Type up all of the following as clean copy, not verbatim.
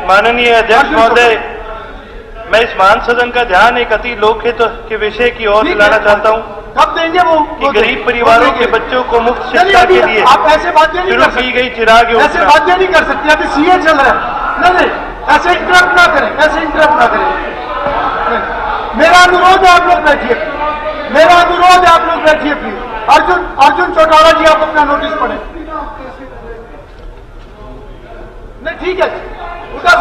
माननीय अध्यक्ष महोदय, मैं इस महान सदन का ध्यान एक अति लोकहित के विषय की ओर दिलाना चाहता हूं कब देंगे वो कि गरीब परिवारों के बच्चों को मुफ्त शिक्षा के लिए आप ऐसे बातें नहीं शुरू कर की सकते, गई चिराग ऐसे योजना। बातें नहीं कर सकते। अभी सीए चल रहा है। नहीं, ऐसे इंटरप्ट ना करें, ऐसे इंटरप्ट ना करें। मेरा अनुरोध है आप लोग बैठिए, मेरा अनुरोध है आप लोग बैठिए प्लीज। अर्जुन चौटाला जी, आप अपना नोटिस पढ़ें। नहीं ठीक है, उदा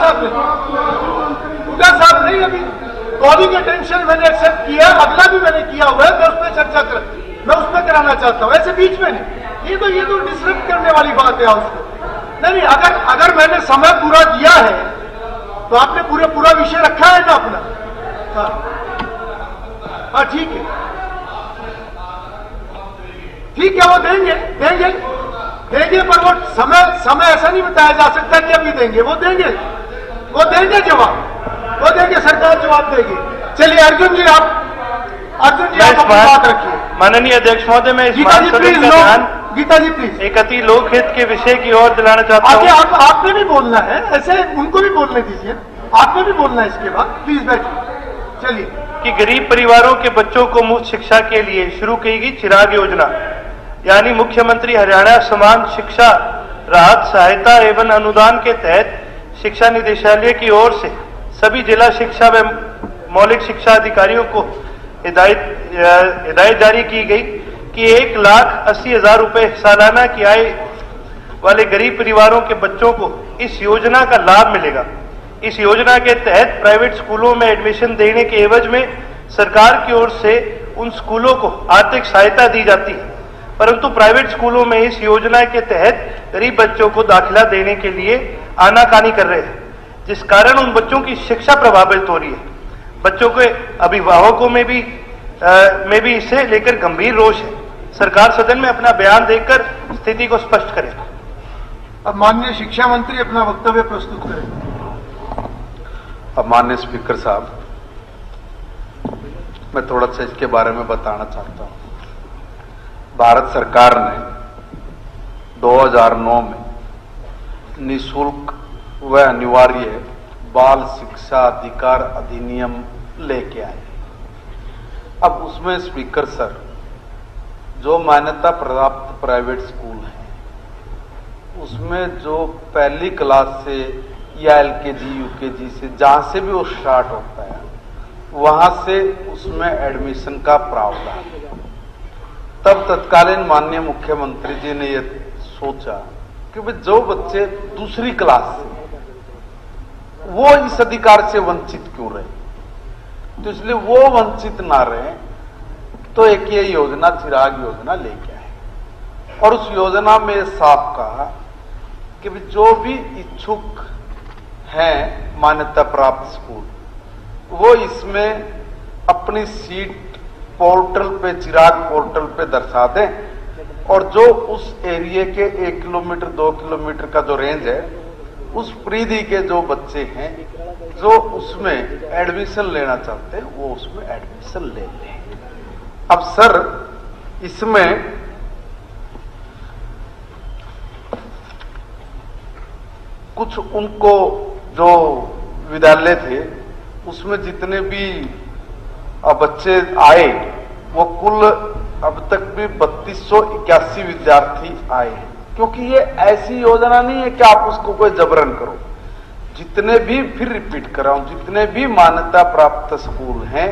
साहब नहीं, अभी गौरी के टेंशन मैंने एक्सेप्ट किया, अगला भी मैंने किया हुआ है, मैं उस पर चर्चा कर, मैं उस पर कराना चाहता हूं, ऐसे बीच में नहीं। ये तो डिस्टर्ब करने वाली बात है उसको। नहीं, अगर मैंने समय पूरा दिया है तो आपने पूरा विषय रखा है ना अपना। हाँ ठीक है, वो देंगे, पर वो समय ऐसा नहीं बताया जा सकता कि अभी देंगे। वो देंगे जवाब, वो देंगे, सरकार जवाब देगी। चलिए अर्जुन जी आप अपनी बात रखिए। माननीय अध्यक्ष महोदय, मैं इस गीता जी प्लीज, गीता जी प्लीज, एक अति लोकहित के विषय की ओर दिलाना चाहता हूं। आपने भी बोलना है, ऐसे उनको भी बोलने दीजिए, आपने भी बोलना है इसके बाद। प्लीज बैठिए। चलिए। कि गरीब परिवारों के बच्चों को मुफ्त शिक्षा के लिए शुरू की गई चिराग योजना, यानी मुख्यमंत्री हरियाणा समान शिक्षा राहत सहायता एवं अनुदान के तहत शिक्षा निदेशालय की ओर से सभी जिला शिक्षा व मौलिक शिक्षा अधिकारियों को हिदायत जारी की गई कि 1,80,000 रुपए सालाना की आय वाले गरीब परिवारों के बच्चों को इस योजना का लाभ मिलेगा। इस योजना के तहत प्राइवेट स्कूलों में एडमिशन देने के एवज में सरकार की ओर से उन स्कूलों को आर्थिक सहायता दी जाती है, परंतु प्राइवेट स्कूलों में इस योजना के तहत गरीब बच्चों को दाखिला देने के लिए आनाकानी कर रहे हैं, जिस कारण उन बच्चों की शिक्षा प्रभावित हो रही है। बच्चों के अभिभावकों में भी इसे लेकर गंभीर रोष है। सरकार सदन में अपना बयान देकर स्थिति को स्पष्ट करे। अब माननीय शिक्षा मंत्री अपना वक्तव्य प्रस्तुत करें। अब माननीय स्पीकर साहब, मैं थोड़ा सा इसके बारे में बताना चाहता हूं। भारत सरकार ने 2009 में निःशुल्क व अनिवार्य बाल शिक्षा अधिकार अधिनियम लेके आए। अब उसमें स्पीकर सर, जो मान्यता प्राप्त प्राइवेट स्कूल हैं उसमें जो पहली क्लास से या एलकेजी यूकेजी से जहां से भी वो स्टार्ट होता है वहां से उसमें एडमिशन का प्रावधान। तब तत्कालीन माननीय मुख्यमंत्री जी ने यह सोचा कि भाई जो बच्चे दूसरी क्लास से वो इस अधिकार से वंचित क्यों रहे, तो इसलिए वो वंचित ना रहे, तो एक ये योजना चिराग योजना लेके आए। और उस योजना में साफ कहा कि जो भी इच्छुक हैं मान्यता प्राप्त स्कूल, वो इसमें अपनी सीट पोर्टल पे, चिराग पोर्टल पे दर्शा दें, और जो उस एरिया के 1 किलोमीटर 2 किलोमीटर का जो रेंज है उस परिधि के जो बच्चे हैं जो उसमें एडमिशन लेना चाहते हैं वो उसमें एडमिशन ले लें। अब सर इसमें कुछ उनको जो विद्यालय थे उसमें जितने भी बच्चे आए वो कुल अब तक भी 3281 विद्यार्थी आए हैं, क्योंकि ये ऐसी योजना नहीं है कि आप उसको कोई जबरन करो। जितने भी, फिर रिपीट कर रहा हूं, जितने भी मान्यता प्राप्त स्कूल हैं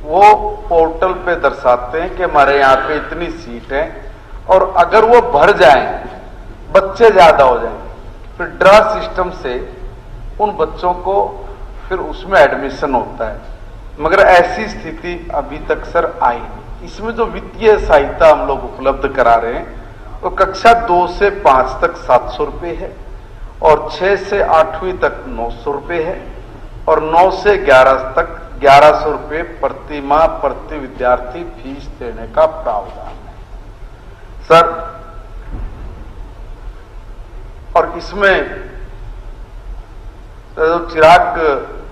वो पोर्टल पे दर्शाते हैं कि हमारे यहाँ पे इतनी सीट है, और अगर वो भर जाएं, बच्चे ज्यादा हो जाएं, फिर ड्रा सिस्टम से उन बच्चों को फिर उसमें एडमिशन होता है। मगर ऐसी स्थिति अभी तक सर आई नहीं। इसमें जो वित्तीय सहायता हम लोग उपलब्ध करा रहे हैं वो कक्षा 2 से 5 तक 700 रुपये है, और 6 से 8वीं तक 900 रुपये है, और 9 से 11 तक 1100 रुपये प्रति माह प्रति विद्यार्थी फीस देने का प्रावधान है सर। और इसमें जो चिराग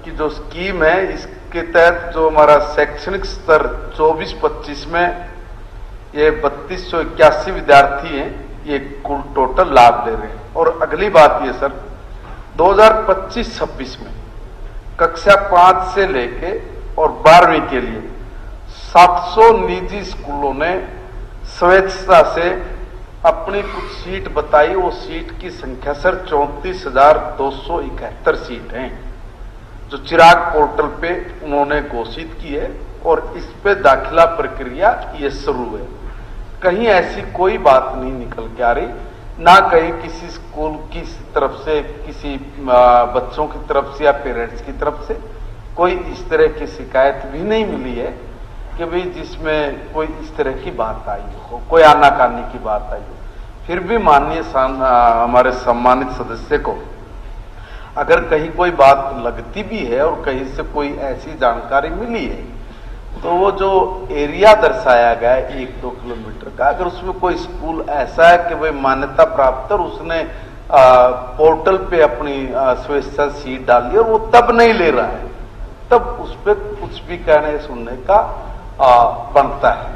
की जो स्कीम है, इसके तहत जो हमारा शैक्षणिक स्तर 24-25 में ये 3281 विद्यार्थी हैं, ये कुल टोटल लाभ ले रहे हैं। और अगली बात ये सर, 2025-26 में कक्षा 5 से लेके और 12वीं के लिए 700 निजी स्कूलों ने स्वेच्छा से अपनी कुछ सीट बताई। वो सीट की संख्या सर 34,271 सीट हैं, जो चिराग पोर्टल पे उन्होंने घोषित की है और इस पे दाखिला प्रक्रिया ये शुरू है। कहीं ऐसी कोई बात नहीं निकल के आ रही, ना कहीं किसी स्कूल की तरफ से, किसी बच्चों की तरफ से या पेरेंट्स की तरफ से कोई इस तरह की शिकायत भी नहीं मिली है कि भाई जिसमें कोई इस तरह की बात आई हो, कोई आनाकानी की बात आई हो। फिर भी माननीय हमारे सम्मानित सदस्य को अगर कहीं कोई बात लगती भी है और कहीं से कोई ऐसी जानकारी मिली है, तो वो जो एरिया दर्शाया गया है 1-2 किलोमीटर का, अगर उसमें कोई स्कूल ऐसा है कि भाई मान्यता प्राप्त और उसने पोर्टल पे अपनी स्वेच्छा सीट डाली और वो तब नहीं ले रहा है, तब उस पर कुछ भी कहने सुनने का बनता है।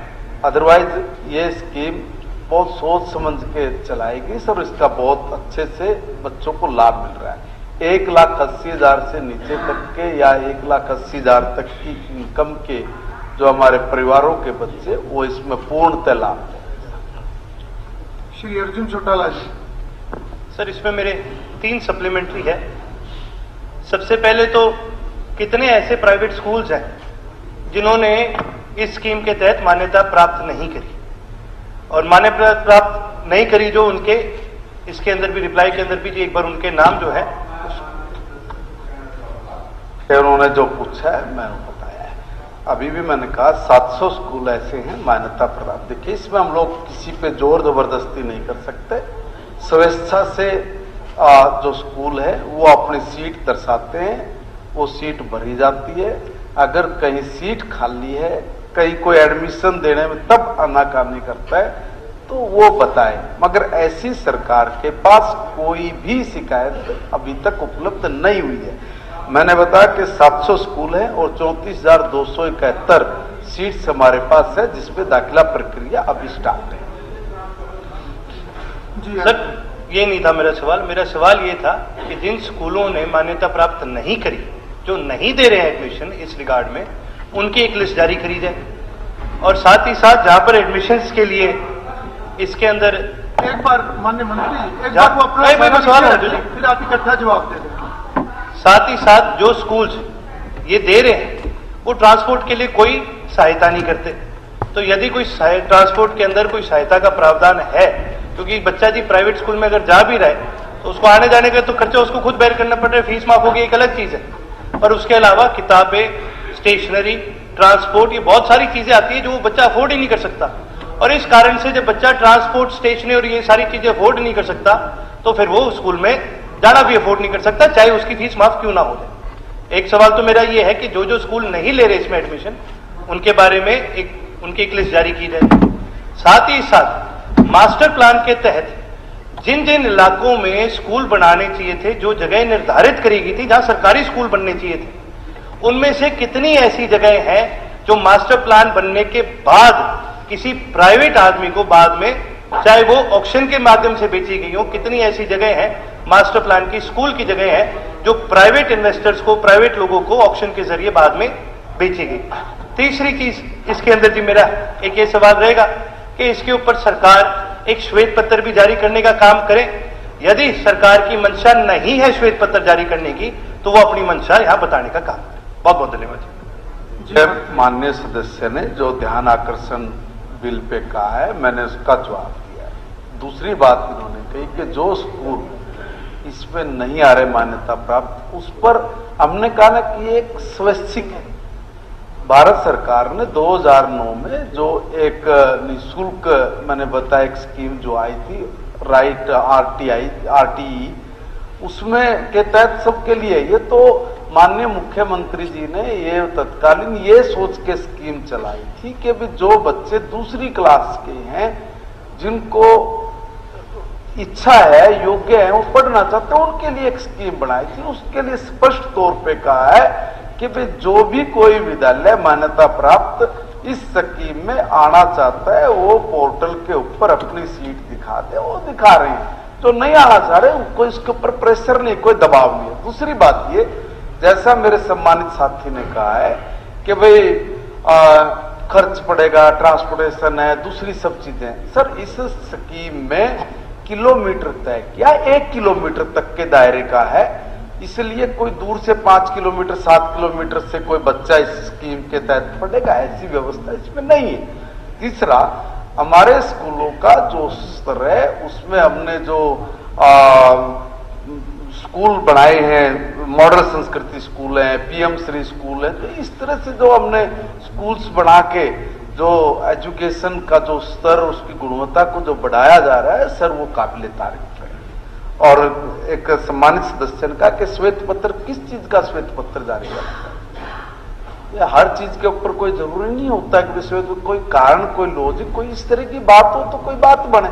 अदरवाइज ये स्कीम बहुत सोच समझ के चलाई गई सर, इसका बहुत अच्छे से बच्चों को लाभ मिल रहा है। 1,80,000 से नीचे तक के या 1,80,000 तक की इनकम के जो हमारे परिवारों के बच्चे, वो इसमें पूर्णतः लाभ है। श्री अर्जुन चौटाला जी। सर, इसमें मेरे 3 सप्लीमेंट्री है। सबसे पहले तो कितने ऐसे प्राइवेट स्कूल्स हैं जिन्होंने इस स्कीम के तहत मान्यता प्राप्त नहीं करी, और मान्यता प्राप्त नहीं करी जो उनके इसके अंदर भी रिप्लाई के अंदर भी जी एक बार उनके नाम जो है उन्होंने जो पूछा है मैंने बताया है। अभी भी मैंने कहा 700 स्कूल ऐसे हैं मान्यता प्राप्त। देखिए, इसमें हम लोग किसी पे जोर जबरदस्ती नहीं कर सकते। स्वेच्छा से जो स्कूल है वो अपनी सीट दर्शाते हैं, वो सीट भरी जाती है। अगर कहीं सीट खाली है, कहीं कोई एडमिशन देने में तब आनाकानी करता है तो वो बताए, मगर ऐसी सरकार के पास कोई भी शिकायत अभी तक उपलब्ध नहीं हुई है। मैंने बताया कि 700 स्कूल हैं और 34,271 सीट्स हमारे पास है, जिसपे दाखिला प्रक्रिया अभी स्टार्ट है। जी सर, ये नहीं था मेरा सवाल। मेरा सवाल ये था कि जिन स्कूलों ने मान्यता प्राप्त नहीं करी, जो नहीं दे रहे हैं एडमिशन इस रिगार्ड में, उनकी एक लिस्ट जारी करी जाए, और साथ ही साथ जहां पर एडमिशंस के लिए इसके अंदर एक बार माननीय मंत्री एक बार वो अपना सवाल है फिर आप इकट्ठा जवाब दे दें। साथ ही साथ जो स्कूल्स ये दे रहे हैं वो ट्रांसपोर्ट के लिए कोई सहायता नहीं करते। तो यदि कोई ट्रांसपोर्ट के अंदर कोई सहायता का प्रावधान है, क्योंकि बच्चा जी प्राइवेट स्कूल में अगर जा भी रहा है तो उसको आने जाने का तो खर्चा उसको खुद बेयर करना पड़ रहा है, फीस माफ होगी एक अलग चीज है, पर उसके अलावा किताबें, स्टेशनरी, ट्रांसपोर्ट, ये बहुत सारी चीजें आती है जो वो बच्चा अफोर्ड ही नहीं कर सकता। और इस कारण से जब बच्चा ट्रांसपोर्ट, स्टेशनरी और ये सारी चीजें अफोर्ड नहीं कर सकता, तो फिर वो स्कूल में जाना भी अफोर्ड नहीं कर सकता, चाहे उसकी फीस माफ क्यों ना हो जाए। एक सवाल तो मेरा ये है कि जो जो स्कूल नहीं ले रहे इसमें एडमिशन, उनके बारे में उनकी एक लिस्ट जारी की जाए। साथ ही साथ मास्टर प्लान के तहत जिन जिन इलाकों में स्कूल बनाने चाहिए थे, जो जगह निर्धारित करी गई थी जहां सरकारी स्कूल बनने चाहिए थे, उनमें से कितनी ऐसी जगह हैं जो मास्टर प्लान बनने के बाद किसी प्राइवेट आदमी को बाद में, चाहे वो ऑक्शन के माध्यम से बेची गई हो, कितनी ऐसी जगह है मास्टर प्लान की स्कूल की जगह है जो प्राइवेट इन्वेस्टर्स को, प्राइवेट लोगों को ऑक्शन के जरिए बाद में बेची गई। तीसरी चीज इसके अंदर जी मेरा एक ये सवाल रहेगा कि इसके ऊपर सरकार एक श्वेत पत्र भी जारी करने का काम करे। यदि सरकार की मंशा नहीं है श्वेत पत्र जारी करने की, तो वो अपनी मंशा यहां बताने का काम करे। बहुत बहुत धन्यवाद। माननीय सदस्य ने जो ध्यान आकर्षण बिल पे कहा है, मैंने उसका जवाब दिया है। दूसरी बात इन्होंने कही कि जो स्कूल इसमें नहीं आ रहे मान्यता प्राप्त, उस पर हमने कहा ना कि एक स्वैच्छिक है। भारत सरकार ने 2009 में जो एक निःशुल्क, मैंने बताया, एक स्कीम जो आई थी, राइट RTE, उसमें के तहत सबके लिए, ये तो माननीय मुख्यमंत्री जी ने ये तत्कालीन ये सोच के स्कीम चलाई थी कि भी जो बच्चे दूसरी क्लास के हैं, जिनको इच्छा है, योग्य है, वो पढ़ना चाहते हैं, उनके लिए एक स्कीम बनाई थी। उसके लिए स्पष्ट तौर पे कहा है कि भाई जो भी कोई विद्यालय मान्यता प्राप्त इस स्कीम में आना चाहता है, वो पोर्टल के ऊपर अपनी सीट दिखा दे। वो दिखा रहे हैं। जो नहीं आना चाह रहे कोई इसके ऊपर प्रेशर नहीं, कोई दबाव नहीं है। दूसरी बात ये, जैसा मेरे सम्मानित साथी ने कहा है कि भाई खर्च पड़ेगा, ट्रांसपोर्टेशन है, दूसरी सब चीजें। सर इस स्कीम में किलोमीटर तय किया, 1 किलोमीटर तक के दायरे का है, इसलिए कोई दूर से 5 किलोमीटर 7 किलोमीटर से कोई बच्चा इस स्कीम के तहत पढ़ेगा, ऐसी व्यवस्था इसमें नहीं है। तीसरा, हमारे स्कूलों का जो स्तर है उसमें हमने जो स्कूल बनाए हैं, मॉडल संस्कृति स्कूल है, पीएम श्री स्कूल है, तो इस तरह से जो हमने स्कूल्स बना के जो एजुकेशन का जो स्तर, उसकी गुणवत्ता को जो बढ़ाया जा रहा है, सर वो काबिले तारीफ है। और एक सम्मानित सदस्य ने कहा कि श्वेत पत्र, किस चीज का श्वेत पत्र जारी करना है? ये हर चीज के ऊपर कोई जरूरी नहीं होता है कि श्वेत, कोई कारण, कोई लॉजिक, कोई इस तरह की बात हो तो कोई बात बने।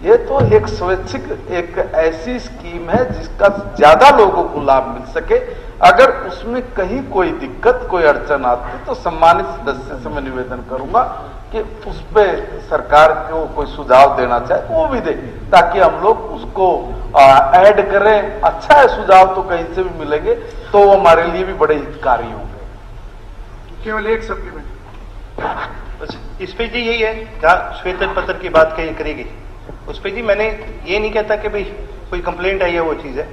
ये तो एक स्वैच्छिक, एक ऐसी स्कीम है जिसका ज्यादा लोगों को लाभ मिल सके। अगर उसमें कहीं कोई दिक्कत, कोई अड़चन आती तो सम्मानित सदस्य से मैं निवेदन करूंगा कि उस पर सरकार को कोई सुझाव देना चाहे तो वो भी दे, ताकि हम लोग उसको ऐड करें। अच्छा है, सुझाव तो कहीं से भी मिलेंगे तो वो हमारे लिए भी बड़े हितकारी होंगे। केवल एक सप्लीमेंट बस इस पे जी यही है, जहाँ श्वेत पत्र की बात करी गई उस पे जी मैंने ये नहीं कहता कि भाई कोई कंप्लेंट आई है वो चीज है।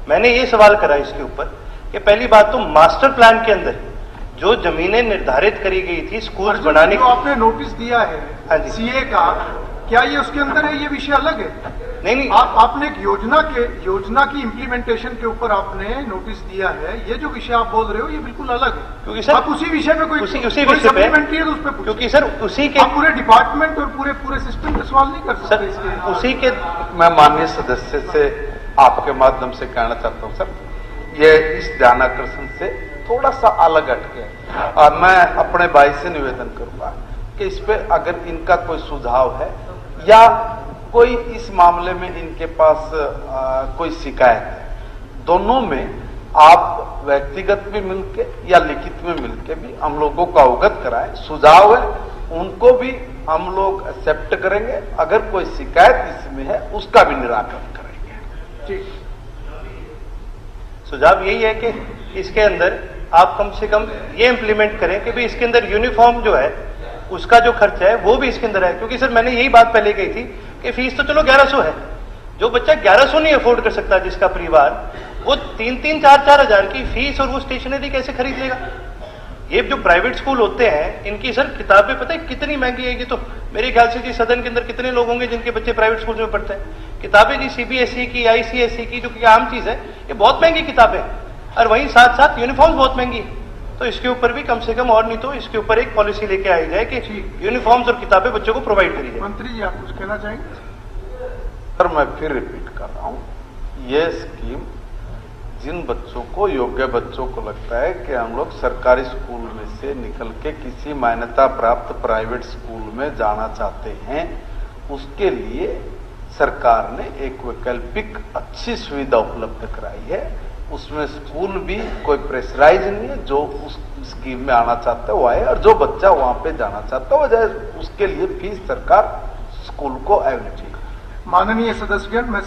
मैंने ये सवाल करा इसके ऊपर कि पहली बात तो मास्टर प्लान के अंदर जो जमीनें निर्धारित करी गई थी स्कूल बनाने जो आपने नोटिस दिया हाँ है जी। सीए का, क्या ये उसके अंदर है? ये विषय अलग है। नहीं, आपने एक योजना की इम्प्लीमेंटेशन के ऊपर आपने नोटिस दिया है। ये जो विषय आप बोल रहे हो ये बिल्कुल अलग है, क्योंकि सर आप उसी विषय पे उसी कोई विषय पे, सप्लीमेंट्री है तो उस पे पूछिए। क्योंकि सर उसी के आप पूरे डिपार्टमेंट और पूरे सिस्टम पे सवाल नहीं कर सकते सर इसके। उसी के मैं माननीय सदस्य से आपके माध्यम से कहना चाहता हूं, सर ये इस ध्यानाकर्षण से थोड़ा सा अलग हटके है। और मैं अपने भाई से निवेदन करूंगा कि इस पे अगर इनका कोई सुझाव है या कोई इस मामले में इनके पास कोई शिकायत है, दोनों में आप व्यक्तिगत भी मिलके या लिखित में मिलके भी हम लोगों को अवगत कराएं। सुझाव है उनको भी हम लोग एक्सेप्ट करेंगे, अगर कोई शिकायत इसमें है उसका भी निराकरण करेंगे। ठीक, सुझाव यही है कि इसके अंदर आप कम से कम ये इंप्लीमेंट करें कि भाई इसके अंदर यूनिफॉर्म जो है उसका जो खर्चा है वो भी इसके अंदर है। क्योंकि सर मैंने यही बात पहले कही थी कि फीस तो चलो 1100 है, जो बच्चा 1100 नहीं अफोर्ड कर सकता जिसका परिवार, वो 3-3, 4-4 हजार की फीस और वो स्टेशनरी कैसे खरीद लेगा? ये जो प्राइवेट स्कूल होते हैं इनकी सर किताबें पता है कितनी महंगी है। ये तो मेरे ख्याल से जी सदन के अंदर कितने लोग होंगे जिनके बच्चे प्राइवेट स्कूल में पढ़ते हैं। किताबें जी सीबीएसई की, आईसीएसई की, जो कि आम चीज है, ये बहुत महंगी किताबें, और वहीं साथ साथ यूनिफॉर्म बहुत महंगी है। तो इसके ऊपर भी कम से कम, और नहीं तो इसके ऊपर एक पॉलिसी लेके आई जाए कि यूनिफॉर्म्स और किताबें बच्चों को प्रोवाइड करी जाए। मंत्री जी आप कुछ कहना चाहेंगे? सर मैं फिर रिपीट कर रहा हूं, ये स्कीम जिन बच्चों को, योग्य बच्चों को लगता है कि हम लोग सरकारी स्कूल में से निकल के किसी मान्यता प्राप्त प्राइवेट स्कूल में जाना चाहते हैं, उसके लिए सरकार ने एक वैकल्पिक अच्छी सुविधा उपलब्ध कराई है। उसमें स्कूल भी कोई प्रेशराइज नहीं है, जो उस स्कीम में आना चाहता है वो आए, और जो बच्चा वहां पे जाना चाहता है वो जाए। उसके लिए फीस सरकार स्कूल को अवेलेबल। माननीय सदस्यगण, मैं